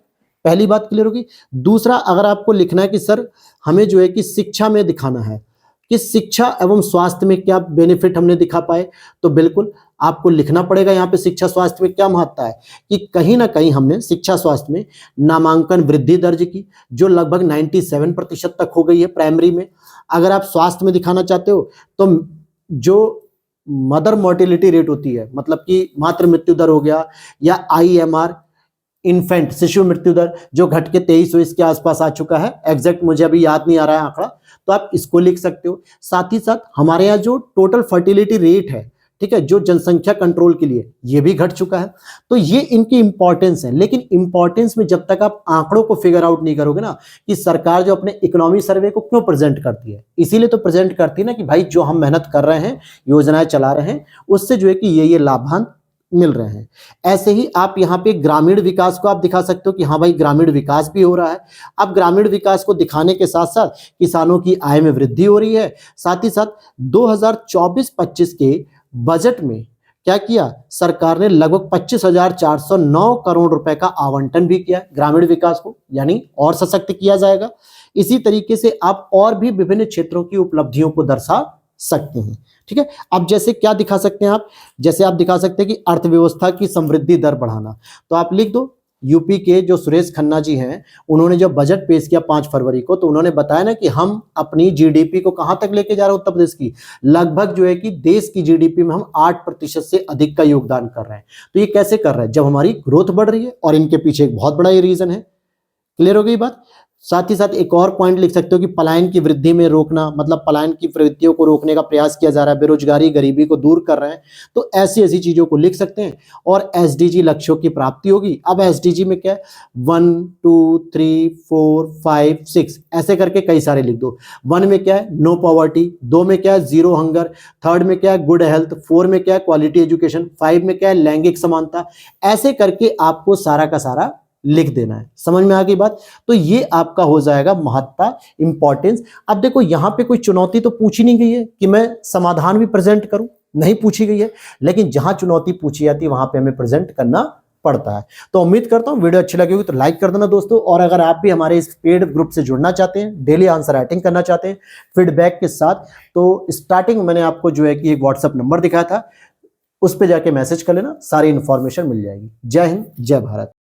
पहली बात क्लियर होगी। दूसरा, अगर आपको लिखना है कि सर हमें जो है कि शिक्षा में दिखाना है कि शिक्षा एवं स्वास्थ्य में क्या बेनिफिट हमने दिखा पाए, तो बिल्कुल आपको लिखना पड़ेगा यहाँ पे शिक्षा स्वास्थ्य में क्या महत्ता है कि कहीं ना कहीं हमने शिक्षा स्वास्थ्य में नामांकन वृद्धि दर्ज की, जो लगभग 97% तक हो गई है प्राइमरी में। अगर आप स्वास्थ्य में दिखाना चाहते हो तो जो मदर मोर्टिलिटी रेट होती है, मतलब कि मातृ मृत्यु दर हो गया, या IMR इन्फेंट शिशु मृत्यु दर, जो घट के 23 के आसपास आ चुका है, एग्जैक्ट मुझे अभी याद नहीं आ रहा है आंकड़ा, तो आप इसको लिख सकते हो। साथ ही साथ हमारे यहाँ जो टोटल फर्टिलिटी रेट है, ठीक है, जो जनसंख्या कंट्रोल के लिए, ये भी घट चुका है। तो ये इनकी इंपॉर्टेंस है। लेकिन इंपॉर्टेंस में जब तक आप आंकड़ों को फिगर आउट नहीं करोगे ना, कि सरकार जो अपने इकोनॉमी सर्वे को क्यों प्रेजेंट करती है, इसीलिए तो प्रेजेंट करती है ना कि भाई जो हम मेहनत कर रहे हैं, योजनाएं चला रहे हैं, उससे जो है कि ये लाभांश मिल रहे हैं। ऐसे ही आप यहाँ पे ग्रामीण विकास को आप दिखा सकते हो कि हाँ भाई ग्रामीण विकास भी हो रहा है। अब ग्रामीण विकास को दिखाने के साथ साथ किसानों की आय में वृद्धि हो रही है। साथ ही साथ 2024-25 के बजट में क्या किया, सरकार ने लगभग 25,409 करोड़ रुपए का आवंटन भी किया ग्रामीण विकास को, यानी और सशक्त किया जाएगा। इसी तरीके से आप और भी विभिन्न क्षेत्रों की उपलब्धियों को दर्शा सकते हैं, ठीक है। अब जैसे क्या दिखा सकते हैं आप, जैसे आप दिखा सकते हैं कि अर्थव्यवस्था की समृद्धि दर बढ़ाना। तो आप लिख दो, यूपी के जो सुरेश खन्ना जी हैं, उन्होंने जब बजट पेश किया 5 फरवरी को, तो उन्होंने बताया ना कि हम अपनी GDP को कहां तक लेके जा रहे हैं उत्तर प्रदेश की, लगभग जो है कि देश की GDP में हम 8% से अधिक का योगदान कर रहे हैं। तो ये कैसे कर रहे हैं, जब हमारी ग्रोथ बढ़ रही है, और इनके पीछे एक बहुत बड़ा ये रीजन है। क्लियर हो गई बात। साथ ही साथ एक और पॉइंट लिख सकते हो कि पलायन की वृद्धि में रोकना, मतलब पलायन की प्रवृत्तियों को रोकने का प्रयास किया जा रहा है, बेरोजगारी गरीबी को दूर कर रहे हैं। तो ऐसी ऐसी चीजों को लिख सकते हैं, और SDG लक्ष्यों की प्राप्ति होगी। अब SDG में क्या है, 1 2 3 4 5 6 ऐसे करके कई सारे लिख दो। 1 में क्या है, नो पॉवर्टी, 2 में क्या है, 0 हंगर, 3rd में क्या है, गुड हेल्थ, 4 में क्या है, क्वालिटी एजुकेशन, 5 में क्या है, लैंगिक समानता। ऐसे करके आपको सारा का सारा लिख देना है। समझ में आ गई बात। तो ये आपका हो जाएगा महत्ता, इंपॉर्टेंस। अब देखो यहां पे कोई चुनौती तो पूछी नहीं गई है कि मैं समाधान भी प्रेजेंट करूं, नहीं पूछी गई है, लेकिन जहां चुनौती पूछी जाती है वहां पे हमें प्रेजेंट करना पड़ता है। तो उम्मीद करता हूं वीडियो अच्छी लगी होगी तो लाइक कर देना दोस्तों। और अगर आप भी हमारे इस पेड ग्रुप से जुड़ना चाहते हैं, डेली आंसर राइटिंग करना चाहते हैं फीडबैक के साथ, तो स्टार्टिंग में मैंने आपको जो है कि एक व्हाट्सएप नंबर दिखाया था, उस पर जाके मैसेज कर लेना, सारी इंफॉर्मेशन मिल जाएगी। जय हिंद, जय भारत।